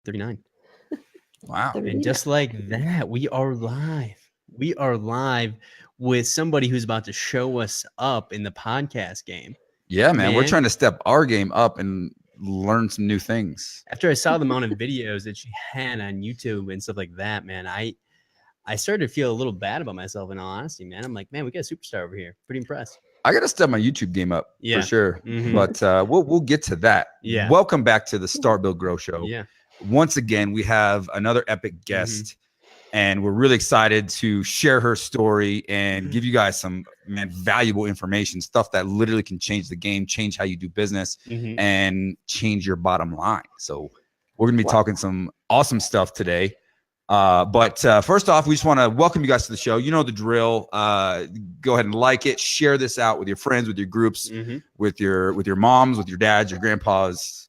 39. Wow. And just like that, we are live. We are live with somebody who's about to show us up in the podcast game. Yeah, man. We're trying to step our game up and learn some new things. After I saw the amount of videos that she had on YouTube and stuff like that, man, I started to feel a little bad about myself, in all honesty, man. I'm like, man, we got a superstar over here. Pretty impressed. I got to step my YouTube game up for sure. But we'll get to that. Yeah. Welcome back to the Start Build Grow Show. Yeah. Once again, we have another epic guest, and we're really excited to share her story and give you guys some valuable information, stuff that literally can change the game, change how you do business, and change your bottom line. So we're going to be talking some awesome stuff today. But first off, we just want to welcome you guys to the show. You know the drill. Go ahead and like it, share this out with your friends, with your groups, with your moms, with your dads, your grandpas.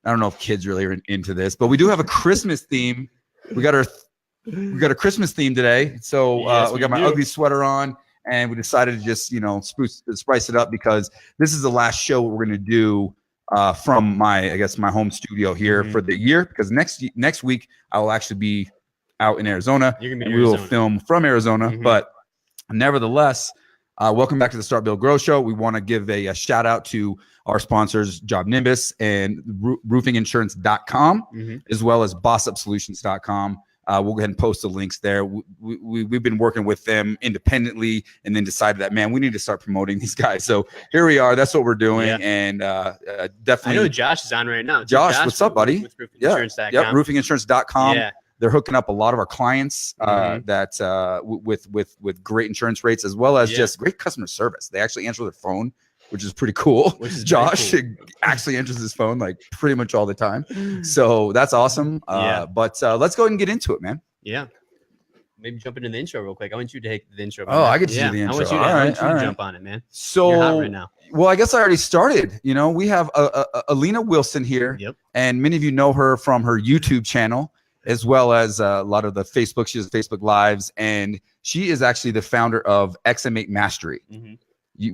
I don't know if kids really are into this, but we do have a Christmas theme. We got a Christmas theme today. So we got my ugly sweater on, and we decided to just, spice it up because this is the last show we're going to do from my home studio here for the year, because next week I will actually be out in Arizona. You're gonna be and we will film from Arizona. But nevertheless, welcome back to the Start Build Grow Show. We want to give a shout out to our sponsors, Job Nimbus and roofinginsurance.com, as well as bossupsolutions.com. We'll go ahead and post the links there. We've been working with them independently and then decided that, man, we need to start promoting these guys. So here we are. That's what we're doing. Yeah. And definitely. I know Josh is on right now. Josh, what's up, buddy? With roofinginsurance.com. Yep, roofinginsurance.com. Yeah. They're hooking up a lot of our clients with great insurance rates, as well as just great customer service. They actually answer their phone, which is pretty cool. Josh actually answers his phone like pretty much all the time. So that's awesome. But let's go ahead and get into it, man. Yeah. Maybe jump into the intro real quick. I want you to take the intro. Oh, I get to do the intro. I want you to jump on it, man. So, you're hot right now. Well, I guess I already started. We have Alena Wilson here. Yep. And many of you know her from her YouTube channel, as well as a lot of the Facebook. She does Facebook Lives, and she is actually the founder of XM8 Mastery.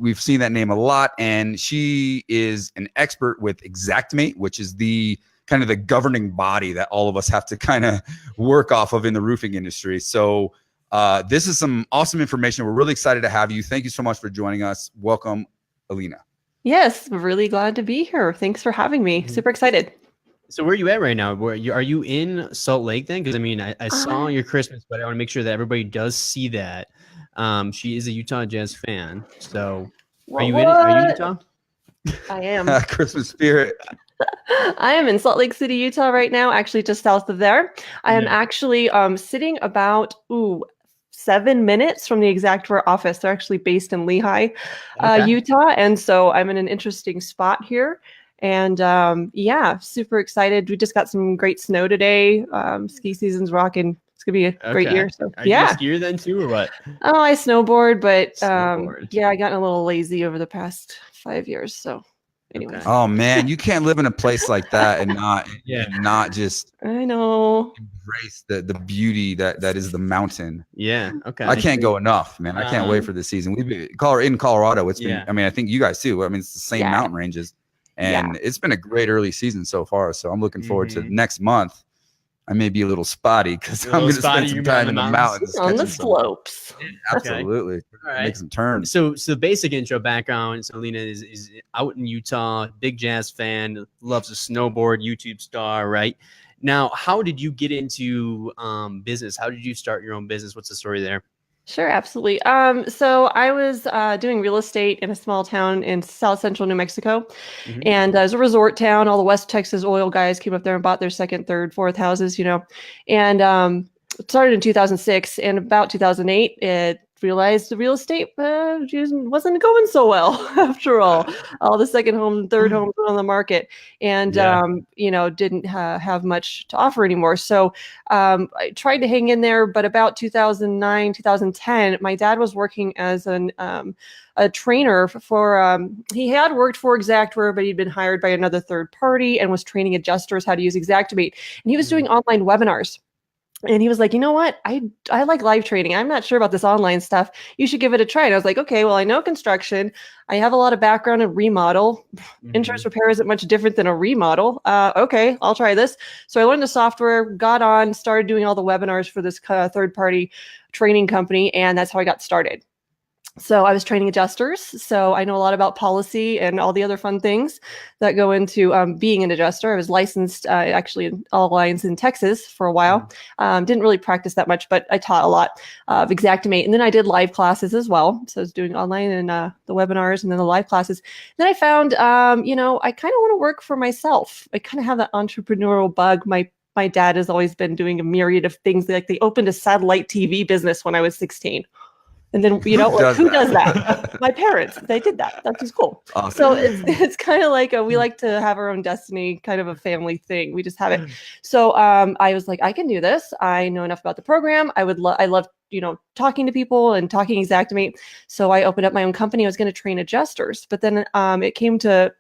We've seen that name a lot, and she is an expert with Xactimate, which is the kind of the governing body that all of us have to kind of work off of in the roofing industry. So this is some awesome information. We're really excited to have you. Thank you so much for joining us. Welcome, Alena. Yes, we're really glad to be here. Thanks for having me. Super excited. So where are you at right now? Are you in Salt Lake then? Because I saw your Christmas, but I want to make sure that everybody does see that. She is a Utah Jazz fan. So are you in Utah? I am. Christmas spirit. I am in Salt Lake City, Utah right now, actually just south of there. I am actually sitting about 7 minutes from the Xactimate office. They're actually based in Lehi, Utah. And so I'm in an interesting spot here. And super excited. We just got some great snow today. Ski season's rocking. It's gonna be a great year. So Are you a skier then too, or what? Oh, I snowboard, but I gotten a little lazy over the past 5 years. So anyway. Okay. Oh man, you can't live in a place like that and not just I know embrace the beauty that is the mountain. Yeah. Okay. I can't go enough, man. I can't wait for this season. We've been in Colorado. It's been. I mean, I think you guys too. I mean, it's the same mountain ranges. And it's been a great early season so far. So I'm looking forward to next month. I may be a little spotty because I'm going to spend some time in the mountains. On the slopes. Absolutely. All right. Make some turns. So basic intro background. So Alena is out in Utah, big Jazz fan, loves to snowboard, YouTube star, right? Now, how did you get into business? How did you start your own business? What's the story there? Sure, absolutely. So I was doing real estate in a small town in South Central New Mexico, and it was a resort town. All the West Texas oil guys came up there and bought their second, third, fourth houses, and it started in 2006. And about 2008, it realized the real estate wasn't going so well after all. All the second homes and third homes were on the market, and didn't have much to offer anymore. So I tried to hang in there, but about 2009, 2010, my dad was working as a trainer for. He had worked for Xactimate, but he'd been hired by another third party and was training adjusters how to use Xactimate, and he was doing online webinars. And he was like, you know what? I like live training. I'm not sure about this online stuff. You should give it a try. And I was like, okay, well, I know construction. I have a lot of background in remodel. Insurance repair isn't much different than a remodel. Okay, I'll try this. So I learned the software, got on, started doing all the webinars for this third-party training company, and that's how I got started. So I was training adjusters. So I know a lot about policy and all the other fun things that go into being an adjuster. I was licensed actually in all lines in Texas for a while. Didn't really practice that much, but I taught a lot of Xactimate. And then I did live classes as well. So I was doing online and the webinars and then the live classes. Then I found, you know, I kind of want to work for myself. I kind of have that entrepreneurial bug. My dad has always been doing a myriad of things. Like they opened a satellite TV business when I was 16. And then, you know, who does that? My parents, they did that. That's just cool. Awesome. So it's kind of like we like to have our own destiny, kind of a family thing. We just have it. So I was like, I can do this. I know enough about the program. I love, you know, talking to people and talking Xactimate. So I opened up my own company. I was going to train adjusters, but then it came to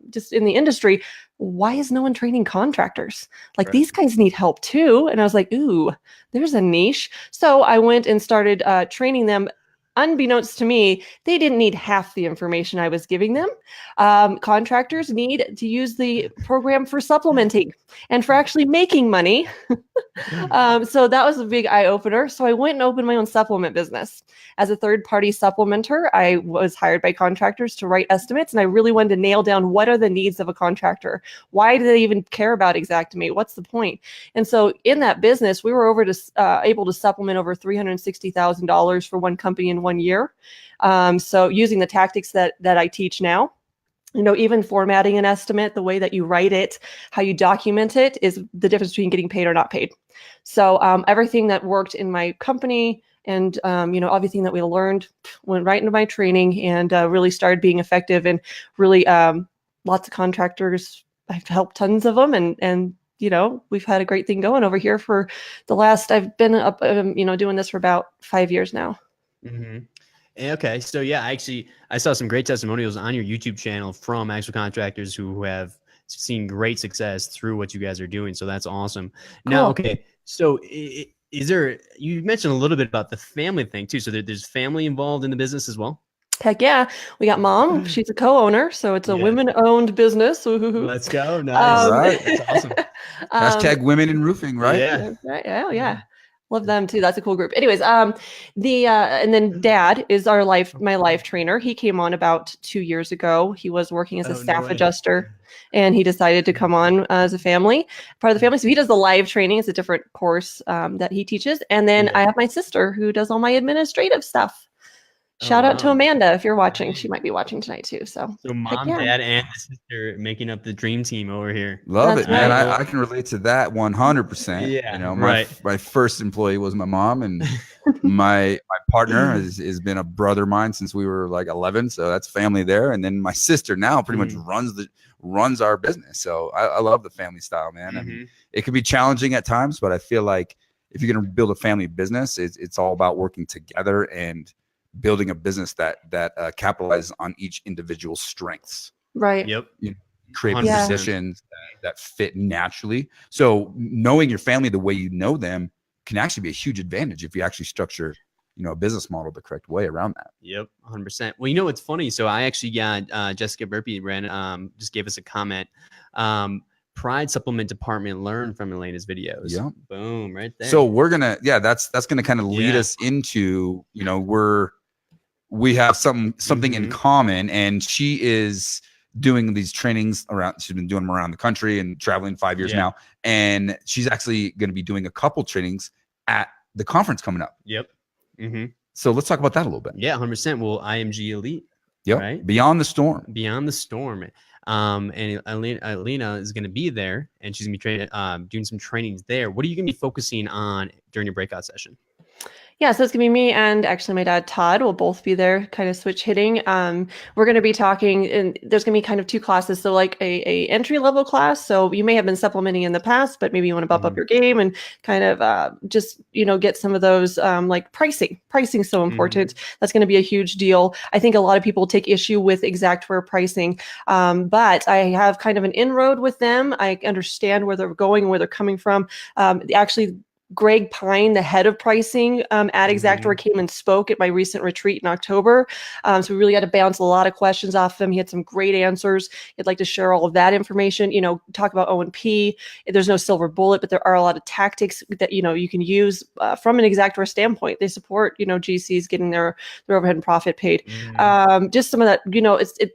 just in the industry, why is no one training contractors? Like these guys need help too. And I was like, ooh, there's a niche. So I went and started training them. Unbeknownst to me, they didn't need half the information I was giving them. Contractors need to use the program for supplementing and for actually making money. So that was a big eye opener. So I went and opened my own supplement business. As a third-party supplementer, I was hired by contractors to write estimates, and I really wanted to nail down what are the needs of a contractor. Why do they even care about Xactimate? What's the point? And so in that business, we were able to supplement over $360,000 for one company in 1 year. So using the tactics that I teach now, you know, even formatting an estimate, the way that you write it, how you document it is the difference between getting paid or not paid. So everything that worked in my company and, you know, everything that we learned went right into my training and really started being effective, and really lots of contractors. I've helped tons of them, and you know, we've had a great thing going over here for the last, I've been up, you know, doing this for about 5 years now. Okay, so yeah, I saw some great testimonials on your YouTube channel from actual contractors who have seen great success through what you guys are doing. So that's awesome. Cool. Now, okay, so is there? You mentioned a little bit about the family thing too. So there's family involved in the business as well. Heck yeah, we got mom. She's a co-owner, so it's a women-owned business. Let's go, nice. Right. That's awesome. Hashtag women in roofing, right? Yeah, right. Yeah. Love them too. That's a cool group. Anyways, and then dad is my life trainer. He came on about 2 years ago. He was working as a staff adjuster, and he decided to come on as a part of the family. So he does the live training. It's a different course that he teaches. And then I have my sister who does all my administrative stuff. Shout out to Amanda if you're watching. She might be watching tonight too. So mom, dad, and the sister making up the dream team over here. Love it, man. I can relate to that 100%. Yeah, you know, my first employee was my mom, and my partner has been a brother of mine since we were like 11. So that's family there. And then my sister now pretty much runs our business. So I love the family style, man. I mean, it can be challenging at times, but I feel like if you're going to build a family business, it's all about working together and building a business that capitalizes on each individual's strengths. Right. Yep. You know, create positions that fit naturally. So knowing your family the way you know them can actually be a huge advantage if you actually structure, you know, a business model the correct way around that. Yep, 100%. Well, you know what's funny? So I actually got Jessica Burpee just gave us a comment. Pride Supplement Department learn from Alena's videos. Yeah. Boom, right there. So we're gonna, that's gonna kind of lead us into, you know, we have something in common, and she is doing these trainings around. She's been doing them around the country and traveling 5 years now, and she's actually going to be doing a couple trainings at the conference coming up. Yep. So let's talk about that a little bit. Yeah, 100%. Well, IMG Elite. Yep. Right? Beyond the Storm. Beyond the Storm. And Alena is going to be there, and she's going to be doing some trainings there. What are you going to be focusing on during your breakout session? Yeah, so it's gonna be me and actually my dad Todd will both be there, kind of switch hitting. We're gonna be talking, and there's gonna be kind of two classes. So like a entry level class. So you may have been supplementing in the past, but maybe you want to bump up your game and kind of just, you know, get some of those like pricing. Pricing is so important. That's gonna be a huge deal. I think a lot of people take issue with Xactware pricing, but I have kind of an inroad with them. I understand where they're going, where they're coming from. Actually, Greg Pine, the head of pricing at Xactimate, came and spoke at my recent retreat in October. So we really had to bounce a lot of questions off him. He had some great answers. He'd like to share all of that information, talk about O&P. There's no silver bullet, but there are a lot of tactics that, you can use from an Xactimate standpoint. They support, GCs getting their overhead and profit paid. Just some of that,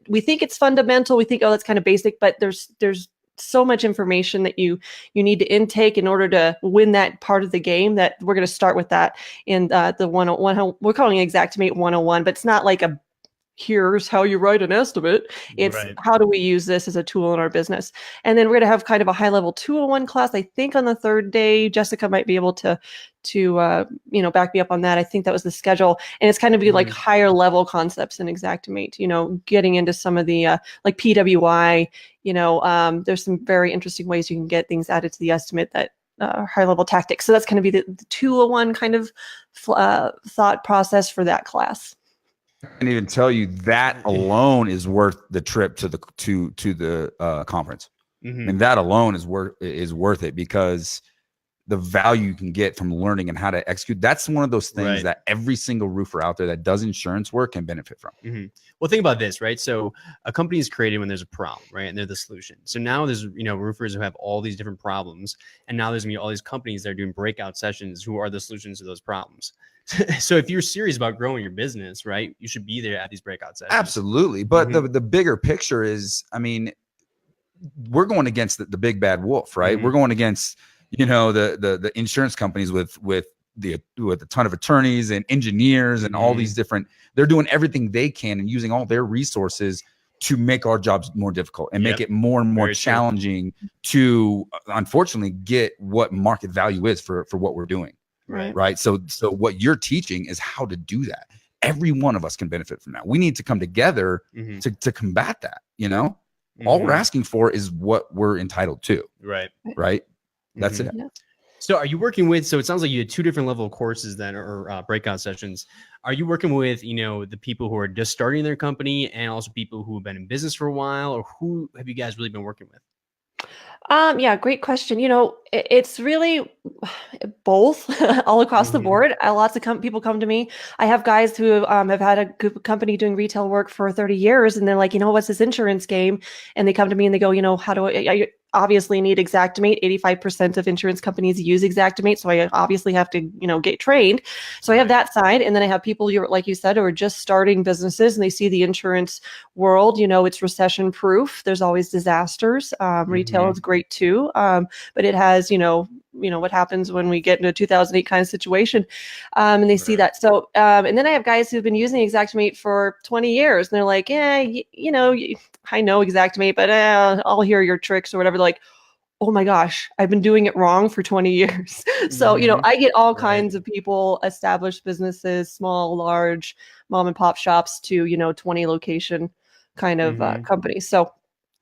we think it's fundamental. We think, oh, that's kind of basic, but there's so much information that you need to intake in order to win that part of the game, that we're going to start with that in the 101. We're calling it Xactimate 101, but it's not like a here's how you write an estimate. It's how do we use this as a tool in our business? And then we're going to have kind of a high level 201 class, I think, on the third day. Jessica might be able to back me up on that. I think that was the schedule. And it's kind of be like higher level concepts in Xactimate, getting into some of the like PWI, there's some very interesting ways you can get things added to the estimate that high level tactics. So that's going to be the 201 kind of thought process for that class. I can even tell you that alone is worth the trip to the conference. And that alone is worth it, because the value you can get from learning and how to execute. That's one of those things that every single roofer out there that does insurance work can benefit from. Well, think about this, right? So a company is created when there's a problem, right? And they're the solution. So now there's, roofers who have all these different problems. And now there's gonna be all these companies that are doing breakout sessions who are the solutions to those problems. So if you're serious about growing your business, right, you should be there at these breakout sessions. Absolutely. But the bigger picture is, I mean, we're going against the big bad wolf, right? We're going against, the insurance companies with a ton of attorneys and engineers and all these different, they're doing everything they can and using all their resources to make our jobs more difficult and make it more and more challenging to, unfortunately, get what market value is for what we're doing. Right. So what you're teaching is how to do that. Every one of us can benefit from that. We need to come together to combat that. All we're asking for is what we're entitled to. Right. That's it. Yeah. So are you working with, so it sounds like you had two different level of courses then, or breakout sessions. Are you working with, the people who are just starting their company and also people who have been in business for a while, or who have you guys really been working with? Yeah, great question. It's really both all across the board. Lots of people come to me. I have guys who have had a company doing retail work for 30 years, and they're like, what's this insurance game? And they come to me and they go, how do I obviously need Xactimate. 85% of insurance companies use Xactimate. So I obviously have to, get trained. So I have that side. And then I have people, like you said, who are just starting businesses and they see the insurance world, it's recession proof. There's always disasters. Retail is great too. But it has, what happens when we get into a 2008 kind of situation. And they see that. So, and then I have guys who've been using Xactimate for 20 years and they're like, I know Xactimate, but I'll hear your tricks or whatever. They're like, oh my gosh, I've been doing it wrong for 20 years. So, I get all kinds of people, established businesses, small, large, mom and pop shops to, 20 location kind of companies. So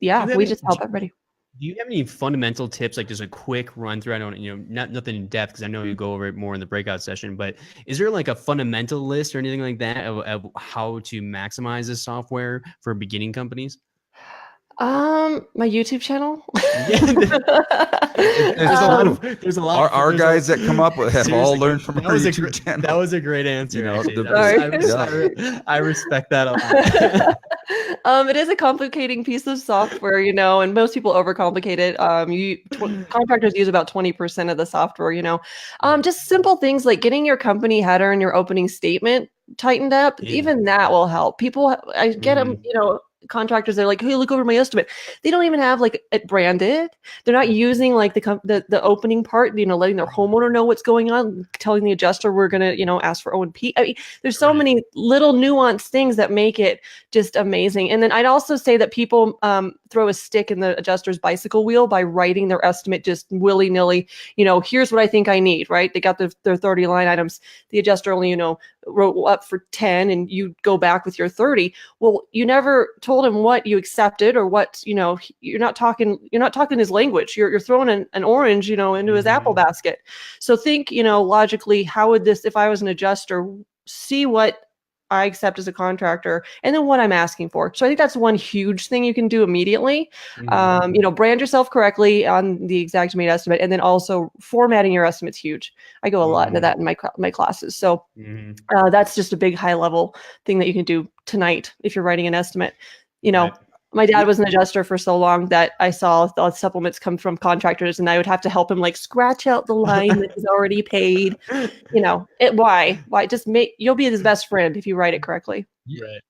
yeah, we just help everybody. Do you have any fundamental tips, like just a quick run through? I don't, nothing in depth, because I know you go over it more in the breakout session, but is there like a fundamental list or anything like that of how to maximize this software for beginning companies? My YouTube channel. There's a lot. Our guys that come up with have all learned from our YouTube channel. That was a great answer. I respect that a lot. It is a complicating piece of software, and most people overcomplicate it. Contractors use about 20% of the software, just simple things like getting your company header and your opening statement tightened up. Even that will help. People, I get them, contractors, they're like, hey, look over my estimate. They don't even have like it branded. They're not using like the opening part, letting their homeowner know what's going on, telling the adjuster we're gonna, ask for O&P. I mean, there's so many little nuanced things that make it just amazing. And then I'd also say that people throw a stick in the adjuster's bicycle wheel by writing their estimate just willy-nilly. Here's what I think I need, right? They got their 30 line items. The adjuster only, wrote up for 10 and you go back with your 30. Well, you never told him what you accepted or what, you're not talking his language. You're throwing an orange, into his apple basket. So think, logically, how would this, if I was an adjuster, see what I accept as a contractor, and then what I'm asking for. So I think that's one huge thing you can do immediately. You know, brand yourself correctly on the Xactimate estimate, and then also formatting your estimate's huge. I go a lot into that in my classes. So that's just a big high level thing that you can do tonight if you're writing an estimate. You know, my dad was an adjuster for so long that I saw the supplements come from contractors, and I would have to help him like scratch out the line that he's already paid. You know, why just you'll be his best friend if you write it correctly.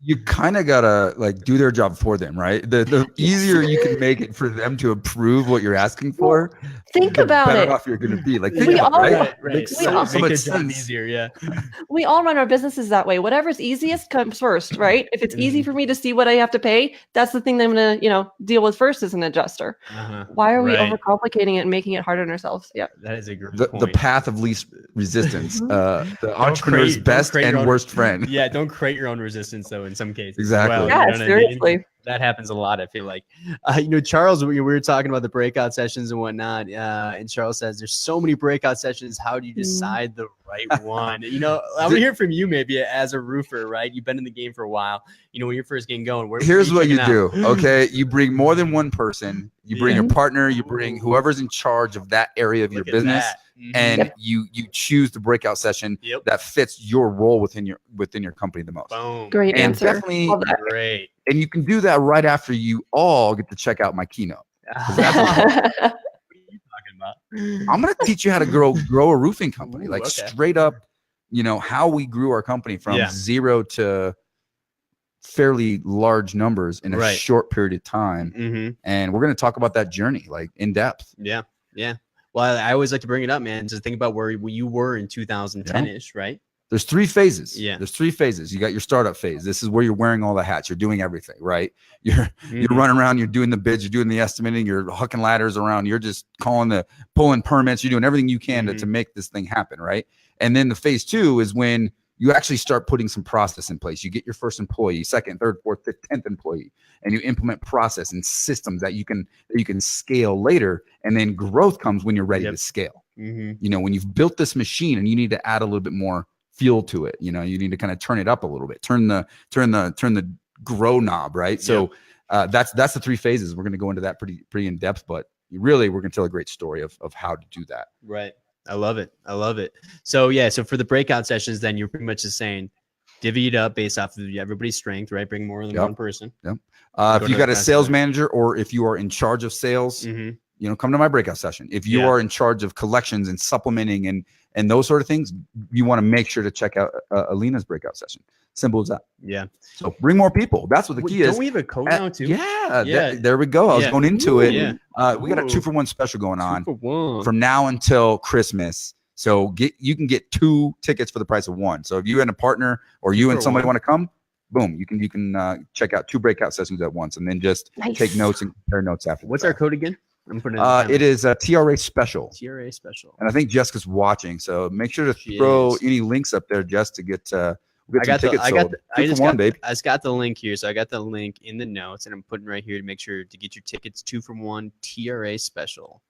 You kind of gotta like do their job for them, right? The easier you can make it for them to approve what you're asking for, think about better it. off you're gonna be. Like, We all- right. Makes We so all- much make their sense. job easier. Yeah. We all run our businesses that way. Whatever's easiest comes first, right? If it's easy for me to see what I have to pay, that's the thing that I'm going to, you know, deal with first as an adjuster. Why are we overcomplicating it and making it hard on ourselves? Yeah. That is a great point. The path of least resistance, the entrepreneur's best and worst friend. Yeah, don't create your own resistance though in some cases. Exactly. Well, Yeah, you know what seriously. I mean? That happens a lot. I feel like, you know, Charles, we were talking about the breakout sessions and whatnot. And Charles says there's so many breakout sessions. How do you decide the right one? You know, I want to hear from you maybe as a roofer, right? You've been in the game for a while. You know, when you're first getting going, here's what you do. Okay. You bring more than one person. You bring a partner. You bring whoever's in charge of that area of your business. And you choose the breakout session that fits your role within your company the most. Boom. Great And answer. definitely, Great. and you can do that right after you all get to check out my keynote. What are you talking about? I'm going to teach you how to grow a roofing company, like okay. straight up, you know, how we grew our company from 0 to fairly large numbers in a short period of time. And we're going to talk about that journey, like in depth. Yeah. Yeah. Well, I always like to bring it up, man. Just think about where you were in 2010-ish, right? There's 3 phases. Yeah. There's 3 phases. You got your startup phase. This is where you're wearing all the hats. You're doing everything, right? You're running around. You're doing the bids. You're doing the estimating. You're hooking ladders around. You're just pulling permits. You're doing everything you can to make this thing happen, right? And then the phase 2 is when you actually start putting some process in place. You get your first employee, second, third, fourth, fifth, 10th employee, and you implement process and systems that you can scale later. And then growth comes when you're ready to scale. You know, when you've built this machine and you need to add a little bit more fuel to it, you know, you need to kind of turn it up a little bit, turn the grow knob, right? So that's the 3 phases. We're going to go into that pretty in depth, but really we're going to tell a great story of how to do that. Right. I love it. So so for the breakout sessions, then you're pretty much just saying divvy it up based off of everybody's strength, right? Bring more than one person. If you got a sales manager, or if you are in charge of sales, you know, come to my breakout session. If you are in charge of collections and supplementing and those sort of things, you want to make sure to check out Alena's breakout session. Simple as that. Yeah. So bring more people. That's what the key is. Don't we have a code now too? There we go. I was going into it. We got a 2-for-1 special going on from now until Christmas. So you can get 2 tickets for the price of 1. So if you and a partner or you and somebody want to come, boom, you can check out 2 breakout sessions at once, and then just take notes and compare notes after. What's our code again? I'm putting it is a TRA special. TRA special. And I think Jessica's watching, so make sure to throw any links up there just to get we'll get some tickets sold. I just got the link here, so I got the link in the notes, and I'm putting right here to make sure to get your tickets 2-for-1 TRA special.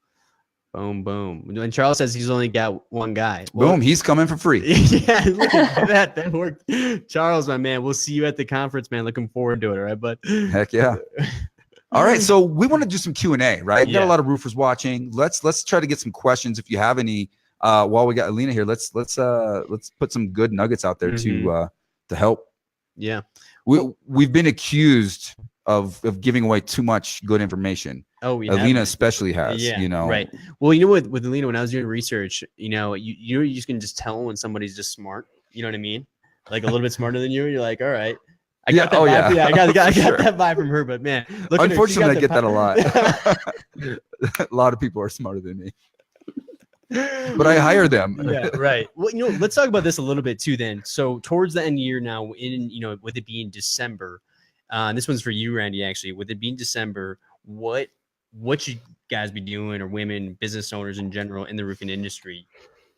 Boom, boom. And Charles says he's only got 1 guy. Well, boom, he's coming for free. Yeah, look at that. That worked. Charles, my man, we'll see you at the conference, man. Looking forward to it, all right, bud? Heck yeah. All right, so we want to do some Q&A, right? We got a lot of roofers watching. Let's try to get some questions. If you have any, while we got Alena here, let's put some good nuggets out there to help. Yeah, we've been accused of giving away too much good information. Oh, yeah. Alena especially has. Yeah, you know. Right. Well, you know, with Alena, when I was doing research, you know, you just can just tell when somebody's just smart. You know what I mean? Like a little bit smarter than you. You're like, all right. I got that vibe. Yeah, I got that vibe from her, but man, unfortunately, I get that a lot. A lot of people are smarter than me, but I hire them. Yeah, right. Well, you know, let's talk about this a little bit too. Then, so towards the end of the year now, with it being December, this one's for you, Randy. Actually, with it being December, what should guys be doing, or women, business owners in general in the roofing industry,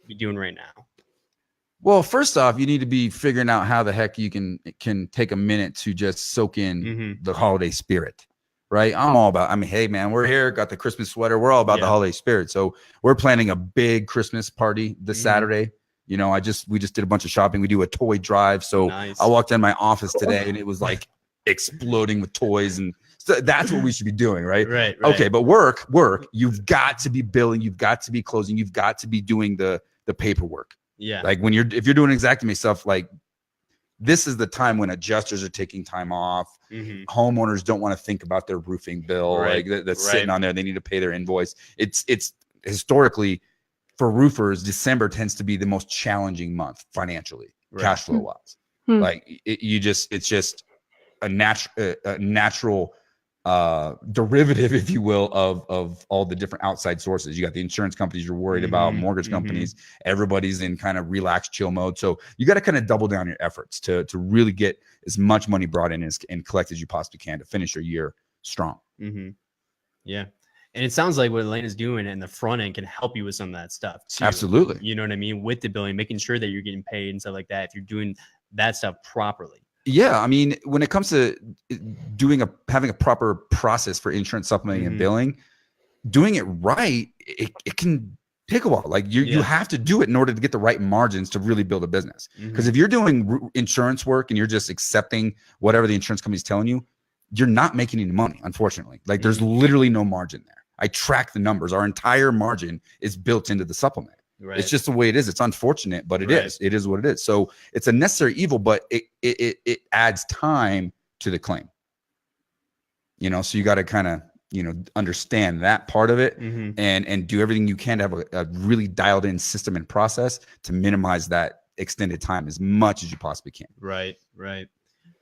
be doing right now? Well, first off, you need to be figuring out how the heck you can take a minute to just soak in the holiday spirit, right? I'm all about, hey, man, we're here, got the Christmas sweater. We're all about the holiday spirit. So we're planning a big Christmas party this Saturday. You know, we just did a bunch of shopping. We do a toy drive. So Nice. I walked in my office today and it was like exploding with toys, and so that's what we should be doing, right? Right. Okay, but work, you've got to be billing, you've got to be closing, you've got to be doing the paperwork. Yeah. Like if you're doing Xactimate stuff, like this is the time when adjusters are taking time off. Homeowners don't want to think about their roofing bill, Right. like that's sitting on there. They need to pay their invoice. It's historically for roofers, December tends to be the most challenging month financially, cash flow wise. Like it's just a natural derivative, if you will, of all the different outside sources. You got the insurance companies you're worried about, mortgage companies, everybody's in kind of relaxed chill mode. So you got to kind of double down your efforts to really get as much money brought in and collect as you possibly can to finish your year strong. Yeah. And it sounds like what Alena's doing in the front end can help you with some of that stuff too. Absolutely. You know what I mean? With the billing, making sure that you're getting paid and stuff like that, if you're doing that stuff properly. Yeah, I mean, when it comes to having a proper process for insurance supplementing and billing, doing it right, it can take a while. Like you have to do it in order to get the right margins to really build a business. Because if you're doing insurance work and you're just accepting whatever the insurance company is telling you, you're not making any money, unfortunately. Like there's literally no margin there. I track the numbers. Our entire margin is built into the supplement. Right. It's just the way it is. It's unfortunate, but it is. It is what it is. So it's a necessary evil, but it adds time to the claim. You know, so you got to kind of, you know, understand that part of it and do everything you can to have a really dialed in system and process to minimize that extended time as much as you possibly can. Right.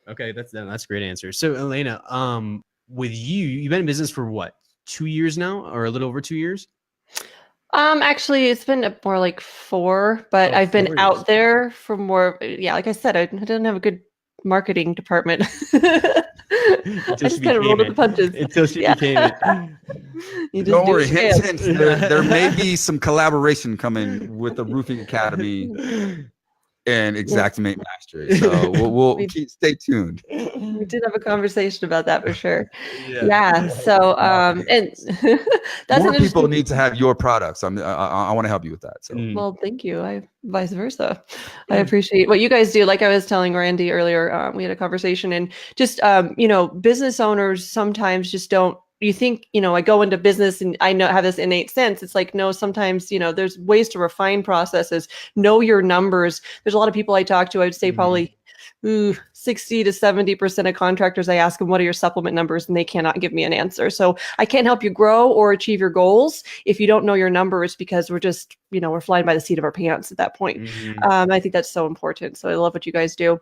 Okay, that's a great answer. So Alena, with you've been in business for what, 2 years now, or a little over 2 years? Actually, it's been more like 4, but I've been out there for more. Yeah, like I said, I didn't have a good marketing department. I just kind of rolled with the punches until she became it. Don't worry, hint. There may be some collaboration coming with the Roofing Academy and Xactimate Mastery. So we'll stay tuned. We did have a conversation about that for sure. Yeah. So and that's more people need to have your products. I want to help you with that. So well, thank you. I vice versa. I appreciate what you guys do. Like I was telling Randy earlier, we had a conversation, and just you know, business owners sometimes just don't. You think, you know, I go into business and I have this innate sense. It's like, no, sometimes, you know, there's ways to refine processes, know your numbers. There's a lot of people I talk to, I'd say probably 60 to 70% of contractors, I ask them, what are your supplement numbers? And they cannot give me an answer. So I can't help you grow or achieve your goals if you don't know your numbers, because we're just, you know, we're flying by the seat of our pants at that point. I think that's so important. So I love what you guys do.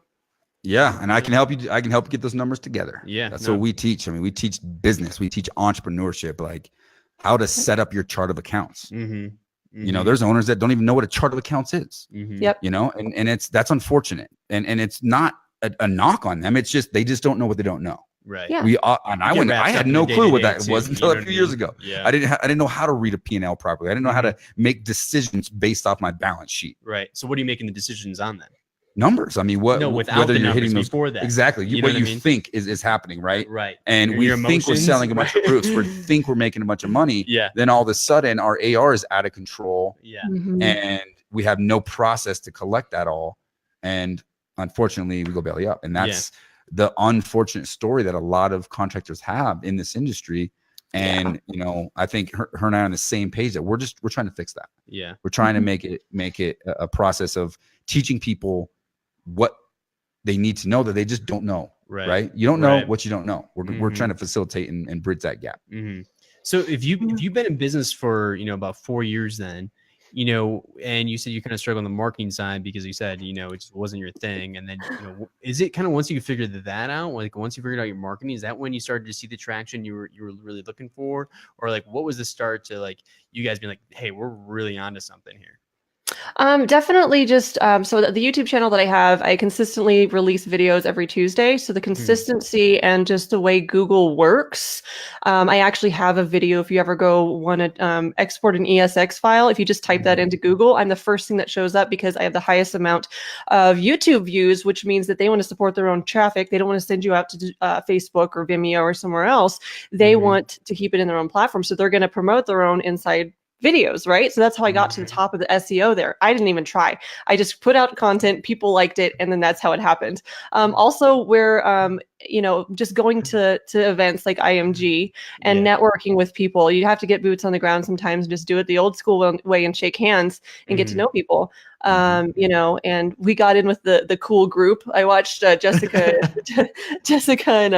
Yeah, and I can help you. I can help you get those numbers together. Yeah, that's what we teach. I mean, we teach business. We teach entrepreneurship, like how to set up your chart of accounts. You know, there's owners that don't even know what a chart of accounts is. Yep. You know, and that's unfortunate. And it's not a knock on them. It's just they just don't know what they don't know. Right. Yeah. I had no clue what that was until a few years ago. Yeah. I didn't know how to read a P&L properly. I didn't know how to make decisions based off my balance sheet. Right. So what are you making the decisions on then? Numbers. I mean, whether you're hitting those before that. Exactly. What you think is happening, right? Right. And we think we're selling a bunch of roofs. We think we're making a bunch of money. Yeah. Then all of a sudden our AR is out of control. Yeah. And we have no process to collect that all. And unfortunately we go belly up. And that's the unfortunate story that a lot of contractors have in this industry. And you know, I think her and I are on the same page that we're trying to fix that. Yeah. We're trying to make it a process of teaching people what they need to know that they just don't know. Right. You don't know what you don't know. We're trying to facilitate and bridge that gap. So if you've been in business for, you know, about 4 years then, you know, and you said you kind of struggle on the marketing side because you said, you know, it just wasn't your thing. And then, you know, is it kind of once you figured that out, like once you figured out your marketing, is that when you started to see the traction you were really looking for? Or like, what was the start to like you guys being like, hey, we're really onto something here? Definitely just, so the YouTube channel that I have, I consistently release videos every Tuesday. So the consistency and just the way Google works, I actually have a video. If you ever want to export an ESX file, if you just type that into Google, I'm the first thing that shows up because I have the highest amount of YouTube views, which means that they want to support their own traffic. They don't want to send you out to Facebook or Vimeo or somewhere else. They want to keep it in their own platform. So they're going to promote their own inside videos, right? So that's how I got to the top of the SEO there. I didn't even try. I just put out content, people liked it, and then that's how it happened. Also, we're just going to events like IMG and networking with people. You have to get boots on the ground sometimes and just do it the old school way and shake hands and get to know people. And we got in with the cool group. I watched Jessica and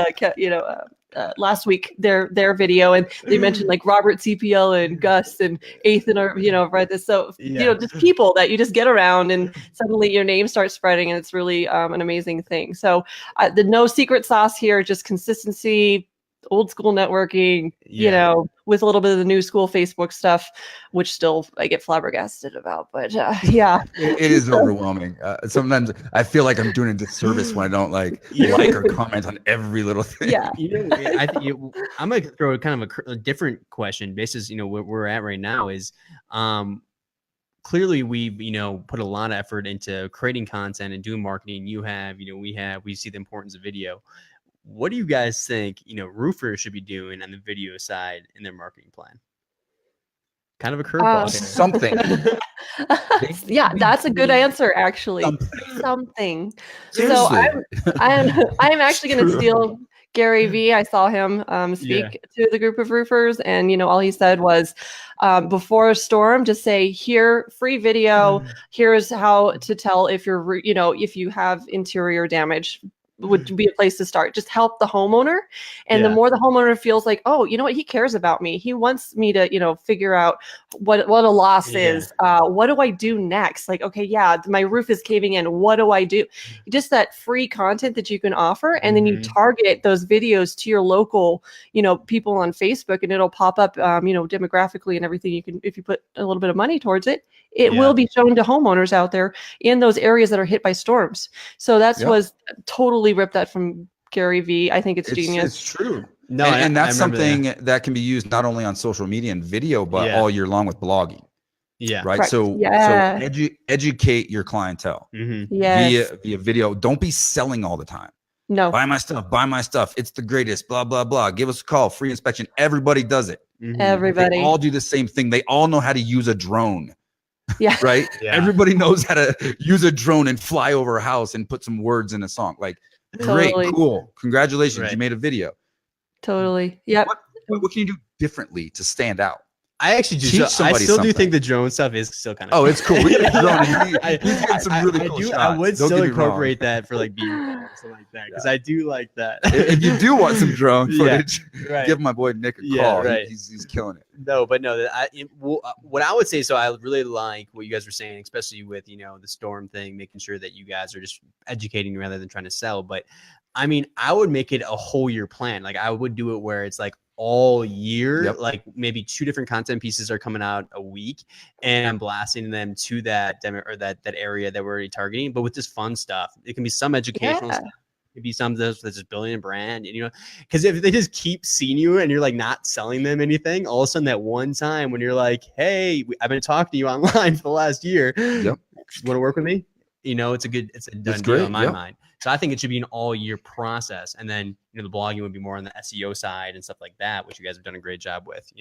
last week their video, and they mentioned like Robert CPL and Gus and Ethan or right this. So just people that you just get around and suddenly your name starts spreading, and it's really an amazing thing. So the no secret sauce here, just consistency, old school networking, with a little bit of the new school Facebook stuff, which still I get flabbergasted about. But it is overwhelming. Sometimes I feel like I'm doing a disservice when I don't like or comment on every little thing. Yeah. I'm gonna throw kind of a different question. Basis, where we're at right now is, clearly we've put a lot of effort into creating content and doing marketing. You have, we see the importance of video. What do you guys think, roofers should be doing on the video side in their marketing plan? Kind of a curveball. Something. Yeah, that's a good answer, actually. Something. So I'm actually going to steal Gary V. I saw him speak to the group of roofers, and all he said was, before a storm, just say, here, free video. Here's how to tell if you're, if you have interior damage. Would be a place to start. Just help the homeowner. And the more the homeowner feels like, oh, you know what, he cares about me. He wants me to, figure out what a loss is. What do I do next? Like, okay, my roof is caving in. What do I do? Just that free content that you can offer. And then you target those videos to your local, people on Facebook, and it'll pop up, demographically and everything. You can, if you put a little bit of money towards it, it will be shown to homeowners out there in those areas that are hit by storms. So was totally ripped that from Gary V. I think it's genius. It's true. No, and that's something that can be used not only on social media and video, but all year long with blogging. Yeah. Right. So educate your clientele via video. Don't be selling all the time. No. Buy my stuff. It's the greatest. Blah, blah, blah. Give us a call. Free inspection. Everybody does it. Everybody. They all do the same thing. They all know how to use a drone. Yeah. Right. Yeah. Everybody knows how to use a drone and fly over a house and put some words in a song. Like, great, cool. Congratulations. Right. You made a video. Totally. Yep. What can you do differently to stand out? I actually do. I still do think the drone stuff is still kind of. Oh, it's cool. We get a drone. He's getting some really cool shots. I would still incorporate that for like B-roll or something like that, because I do like that. If you do want some drone footage, give my boy Nick a call. Right. He's killing it. What I would say. So I really like what you guys were saying, especially with the storm thing, making sure that you guys are just educating rather than trying to sell. But I mean, I would make it a whole year plan. Like I would do it where it's like all year, like maybe 2 different content pieces are coming out a week, and I'm blasting them to that demo or that area that we're already targeting. But with this fun stuff, it can be some educational stuff. It can be some that's just building a brand, and because if they just keep seeing you and you're like not selling them anything, all of a sudden that one time when you're like, hey, I've been talking to you online for the last year, want to work with me? It's a done deal in my mind. So I think it should be an all year process. And then, the blogging would be more on the SEO side and stuff like that, which you guys have done a great job with,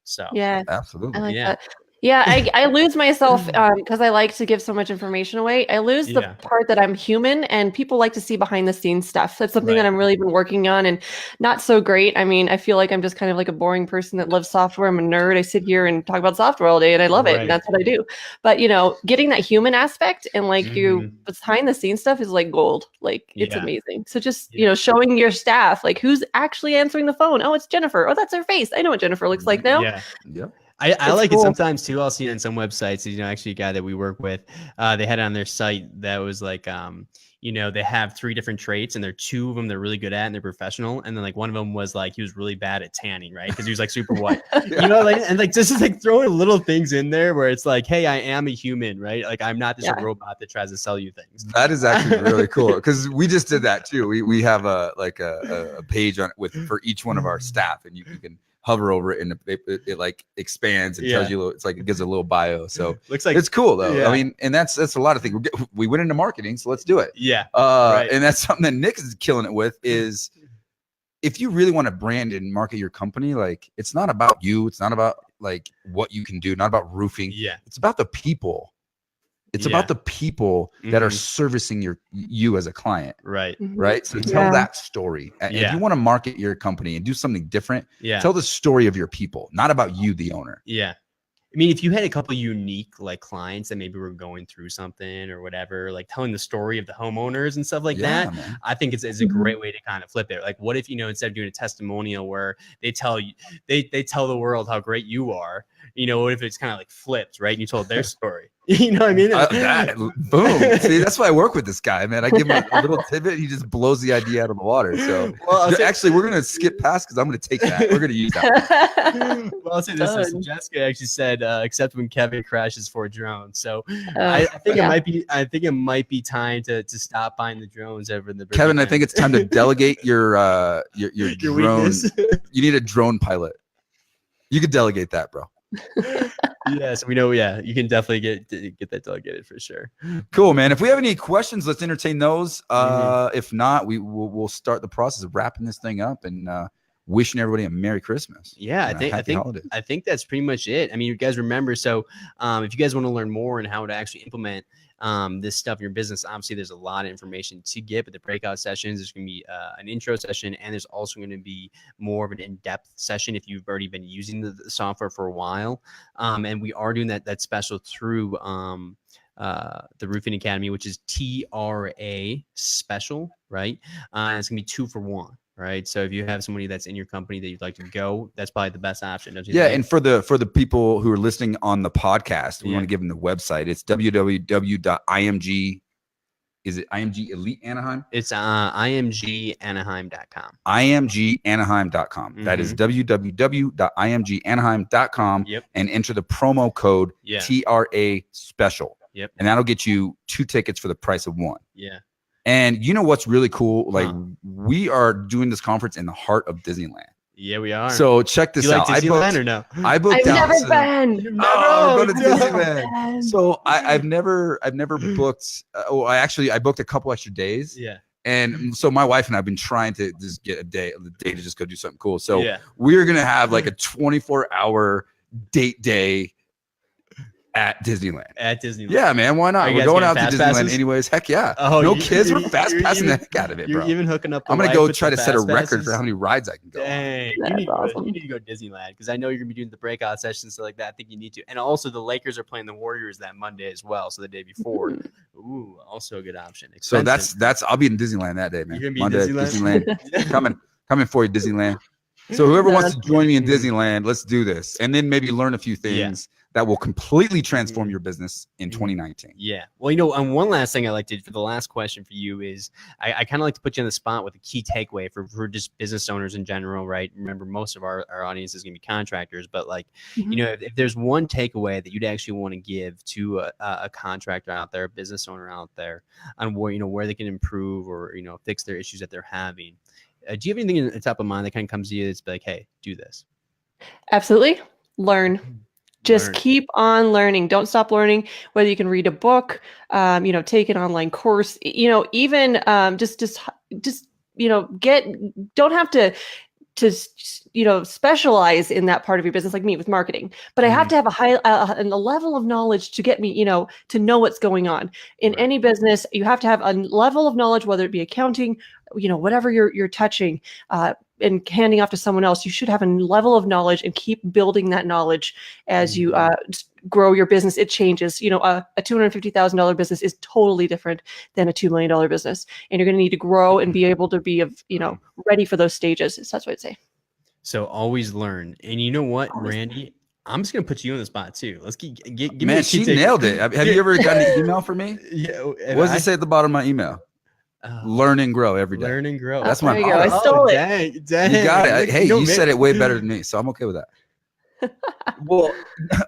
so. Yeah, absolutely. I like that. Yeah, I lose myself because I like to give so much information away. I lose the part that I'm human, and people like to see behind the scenes stuff. That's something that I'm really been working on, and not so great. I mean, I feel like I'm just kind of like a boring person that loves software. I'm a nerd. I sit here and talk about software all day, and I love it. And that's what I do. But getting that human aspect and like you behind the scenes stuff is like gold. Like it's amazing. So just showing your staff like who's actually answering the phone. Oh, it's Jennifer. Oh, that's her face. I know what Jennifer looks like now. Yeah. I like it sometimes too. I'll see it on some websites. Actually a guy that we work with, they had it on their site that was like, they have 3 different traits, and there are 2 of them they're really good at and they're professional. And then like one of them was like, he was really bad at tanning, right? Because he was like super white, and like just like throwing little things in there where it's like, hey, I am a human, right? Like I'm not just a robot that tries to sell you things. That is actually really cool, because we just did that too. We have a page on for each one of our staff, and you can hover over it, and it like expands and tells you it's like it gives a little bio. So looks like it's cool though. I mean, and that's a lot of things. We went into marketing, so let's do it. And that's something that Nick is killing it with, is if you really want to brand and market your company, like it's not about you. It's not about like what you can do, not about roofing. Yeah. It's about the people. It's about the people that are servicing you as a client. Right. Right. So tell that story. If you want to market your company and do something different, tell the story of your people, not about you, the owner. Yeah. I mean, if you had a couple of unique like clients that maybe were going through something or whatever, like telling the story of the homeowners and stuff like that, man. I think it's a great way to kind of flip it. Like, what if, you know, instead of doing a testimonial where they tell you, they tell the world how great you are, you know, what if it's kind of like flipped, right? And you told their story. You know what I mean? Boom. See, that's why I work with this guy, man. I give him a little tidbit. He just blows the idea out of the water. So actually, we're going to skip past because I'm going to take that. We're going to use that. Well, I'll say this. So Jessica actually said, except when Kevin crashes for drones. So I think it might be time to stop buying the drones over in the Kevin, I think it's time to delegate your drone. You need a drone pilot. You could delegate that, bro. Yes, we know. Yeah, you can definitely get that delegated for sure. Cool, man. If we have any questions, let's entertain those. If not, we'll start the process of wrapping this thing up and wishing everybody a Merry Christmas. Yeah, I think that's pretty much it. I mean, you guys remember. So, if you guys want to learn more on how to actually implement this stuff in your business, obviously there's a lot of information to get, but the breakout sessions, there's going to be an intro session, and there's also going to be more of an in-depth session if you've already been using the software for a while. And we are doing that special through the Roofing Academy, which is TRA special, right? And it's gonna be 2 for 1. Right. So if you have somebody that's in your company that you'd like to go, that's probably the best option. Don't you think? And for the people who are listening on the podcast, we want to give them the website. It's www.img. Is it IMG Elite Anaheim? It's imganaheim.com. imganaheim.com. That is www.imganaheim.com. And enter the promo code TRA special. And that'll get you 2 tickets for the price of 1. And you know what's really cool? Like we are doing this conference in the heart of Disneyland. Yeah, we are. So check this out. Like Disneyland or no? I've never been. Oh, go to Disneyland. So I've never booked. I booked a couple extra days. Yeah. And so my wife and I've been trying to just get a day to just go do something cool. So we're gonna have like a 24-hour date day at Disneyland. Yeah, man. Why not? We're going out to Disneyland passes? Anyways. Heck yeah. No kids. We're fast passing the heck out of it, bro. You're even hooking up. I'm going to go try to set a record for how many rides I can go. Dang. You need to go to Disneyland because I know you're going to be doing the breakout sessions so like that. I think you need to. And also the Lakers are playing the Warriors that Monday as well. So the day before. Ooh, also a good option. Expensive. So that's I'll be in Disneyland that day, man. You're going to be in Disneyland. coming for you, Disneyland. So whoever wants to join me in Disneyland, let's do this. And then maybe learn a few things that will completely transform your business in 2019. Yeah. Well, you know, and one last thing I like to, for the last question for you is I kind of like to put you on the spot with a key takeaway for just business owners in general, right? Remember, most of our audience is going to be contractors, but like, you know, if there's one takeaway that you'd actually want to give to a contractor out there, a business owner out there on where, you know, where they can improve or, you know, fix their issues that they're having. Do you have anything in the top of mind that kind of comes to you that's like, hey, do this? Absolutely. Learn. Just keep on learning. Don't stop learning, whether you can read a book, you know, take an online course, you know, even just, you know, don't have to, you know, specialize in that part of your business like me with marketing, but I have to have a level of knowledge to get me, you know, to know what's going on in any business. You have to have a level of knowledge, whether it be accounting, you know, whatever you're touching, and handing off to someone else. You should have a level of knowledge and keep building that knowledge as you grow your business. It changes. You know, a $250,000 business is totally different than a $2 million business, and you're going to need to grow and be able to be, you know, ready for those stages. So that's what I'd say. So always learn. And you know what, Randy? I'm just gonna put you on the spot too. Let's give man, me she nailed it. Have you ever gotten an email from me? Yeah. What does it say at the bottom of my email? Learn and grow every day. Learn and grow. That's my motto. I stole it. Dang. You got it. Hey, you said it way better than me, so I'm okay with that. Well,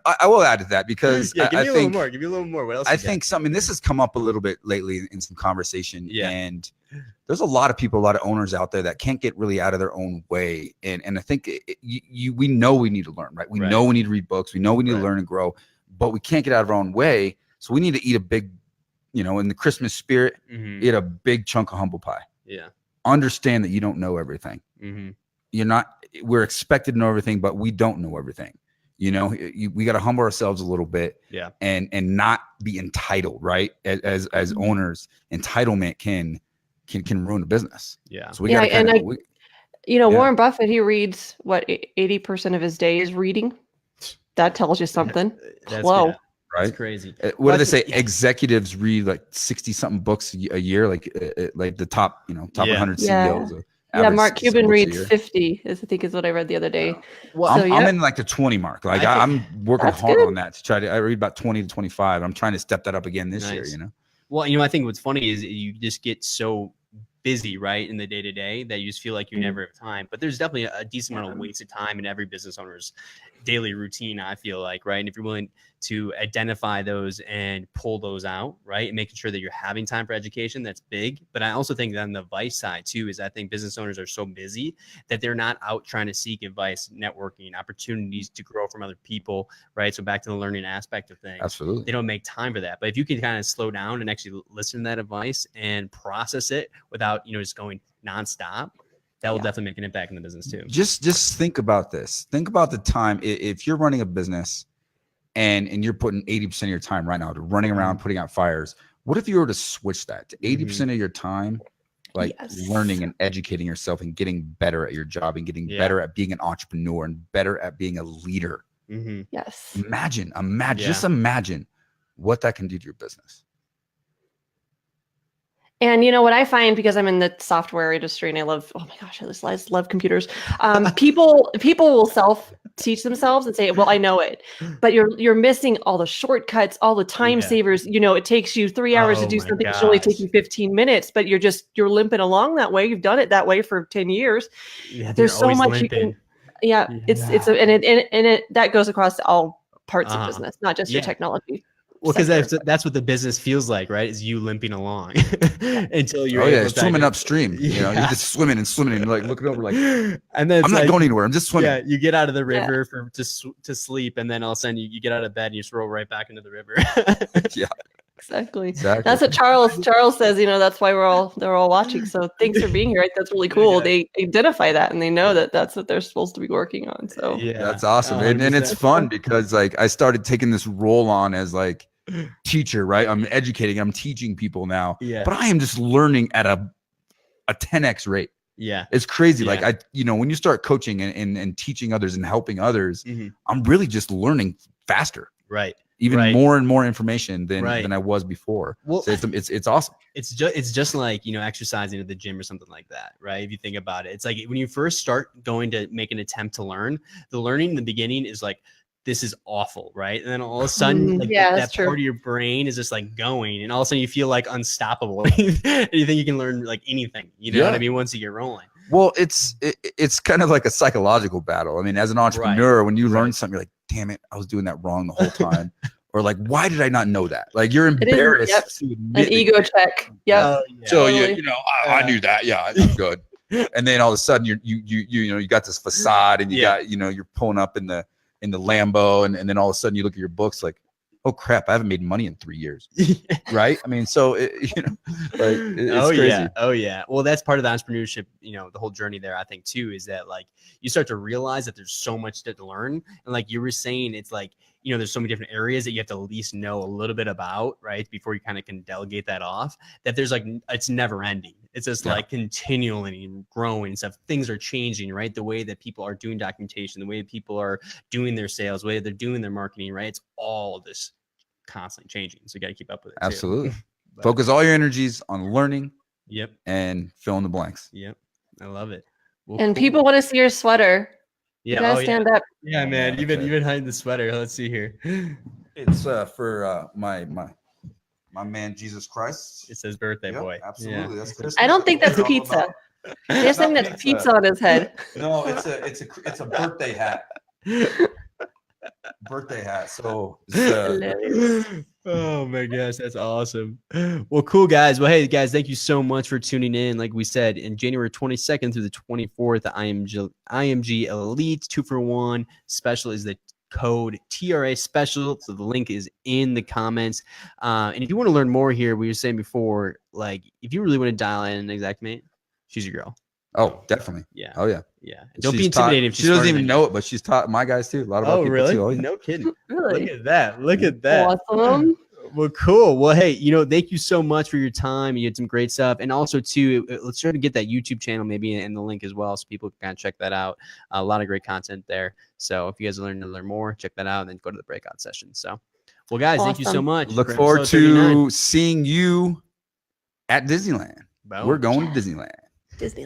I will add to that because give me a little more. Give me a little more. What else? I think something. This has come up a little bit lately in some conversation, Yeah. and there's a lot of people, a lot of owners out there that can't get really out of their own way, and I think we know we need to learn, right? We know we need to read books. We know we need to learn and grow, but we can't get out of our own way. So we need to eat a big, you know, in the Christmas spirit, eat a big chunk of humble pie. Yeah. understand that you don't know everything. We're expected to know everything, but we don't know everything. We got to humble ourselves a little bit, and not be entitled, right? As owners, entitlement can ruin a business. So we got to Warren Buffett, he reads what 80% of his day is reading. That tells you something. That's Whoa. Right? That's crazy. What do they say? Executives read like 60 something books a year, like the top 100 CEOs. Yeah, Mark Cuban reads 50, I think is what I read the other day. Well, I'm in like the 20 mark. Like I'm working hard on that to try to. I read about 20 to 25. I'm trying to step that up again this year. Well, I think what's funny is you just get so busy, right, in the day to day that you just feel like you never have time. But there's definitely a decent amount of wasted time in every business owner's daily routine, I feel like, right? And if you're willing to identify those and pull those out, right, and making sure that you're having time for education, that's big. But I also think that on the advice side too, is I think business owners are so busy that they're not out trying to seek advice, networking, opportunities to grow from other people, right? So back to the learning aspect of things. Absolutely. They don't make time for that. But if you can kind of slow down and actually listen to that advice and process it without, just going nonstop, that will definitely make an impact in the business too. Just think about this. Think about the time if you're running a business and you're putting 80% of your time right now to running around, putting out fires. What if you were to switch that to 80% of your time, like learning and educating yourself and getting better at your job and getting better at being an entrepreneur and better at being a leader? Yes. Imagine, just imagine what that can do to your business. And what I find, because I'm in the software industry and I love, oh my gosh, I just love computers. People will self-teach themselves and say, well, I know it, but you're missing all the shortcuts, all the time savers. It takes you 3 hours to do something that should only take you 15 minutes, but you're limping along that way. You've done it that way for 10 years. There's so much limping. You can, that goes across all parts of business, not just your technology. Well, because that's what the business feels like, right? Is you limping along until you're swimming upstream. You're just swimming and like looking over, like, and then I'm not going anywhere. I'm just swimming. Yeah, you get out of the river to sleep, and then all of a sudden you get out of bed and you just roll right back into the river. Exactly. That's what Charles says. That's why they're all watching. So thanks for being here. That's really cool. They identify that and they know that that's what they're supposed to be working on. So that's awesome, and it's fun because like I started taking this role on as like teacher, right? I'm educating, I'm teaching people now, but I am just learning at a 10x rate. It's crazy. Like when you start coaching and teaching others and helping others, I'm really just learning faster, right? Even more and more information than I was before. Well, so it's awesome. It's just like exercising at the gym or something like that, right? If you think about it, it's like when you first start going to make an attempt to learn, the learning in the beginning is like, this is awful, right? And then all of a sudden, that part of your brain is just like going, and all of a sudden you feel like unstoppable. And you think you can learn like anything, you know what I mean? Once you get rolling. Well, it's kind of like a psychological battle. I mean, as an entrepreneur, when you learn something, you're like, damn it, I was doing that wrong the whole time. Or like, why did I not know that? Like you're embarrassed. To admit an ego check. So I knew that. Yeah, I'm good. And then all of a sudden you got this facade and you got, you're pulling up in the Lambo and then all of a sudden you look at your books like, oh crap, I haven't made money in 3 years. Right? I mean, so it's crazy. Oh yeah. Well, that's part of the entrepreneurship, the whole journey there, I think too, is that like you start to realize that there's so much to learn. And like you were saying, it's like, there's so many different areas that you have to at least know a little bit about, right? Before you kind of can delegate that off, that there's like, it's never ending. It's just like continually growing stuff. Things are changing, right? The way that people are doing documentation, the way that people are doing their sales, the way they're doing their marketing, right? It's all this constantly changing. So you got to keep up with it. Absolutely. Focus all your energies on learning. Yep. And fill in the blanks. Yep. I love it. Well, and people want to see your sweater. Yeah. You gotta stand up. Yeah, man. You've been hiding the sweater. Let's see here. It's for my man Jesus Christ. It says birthday boy. Absolutely. Yeah. That's I don't think that's pizza. There's something that's pizza on his head. No, it's a birthday hat. Birthday hat. So oh my gosh, that's awesome. Well, cool guys. Well, hey guys, thank you so much for tuning in. Like we said, in January 22nd through the 24th, the IMG Elite 2-for-1 special is the code TRA special. So the link is in the comments. And if you want to learn more here, we were saying before, like if you really want to dial in Xactimate, She's your girl. Oh, definitely. Yeah. Oh yeah. Yeah. Don't be She's taught- intimidated if she doesn't smarter even than know it, but she's taught my guys too. A lot of our Oh, people really? too. Oh, yeah. No kidding. Really? Look at that. Look at that. Awesome. Well, cool. Well, hey, thank you so much for your time. You had some great stuff. And also, too, let's try to get that YouTube channel maybe in the link as well so people can kind of check that out. A lot of great content there. So if you guys are learning to learn more, check that out and then go to the breakout session. So, well, guys, thank you so Awesome. much. Look for forward episode 39. to seeing you at Disneyland. Boom. We're going to Disneyland. Disney.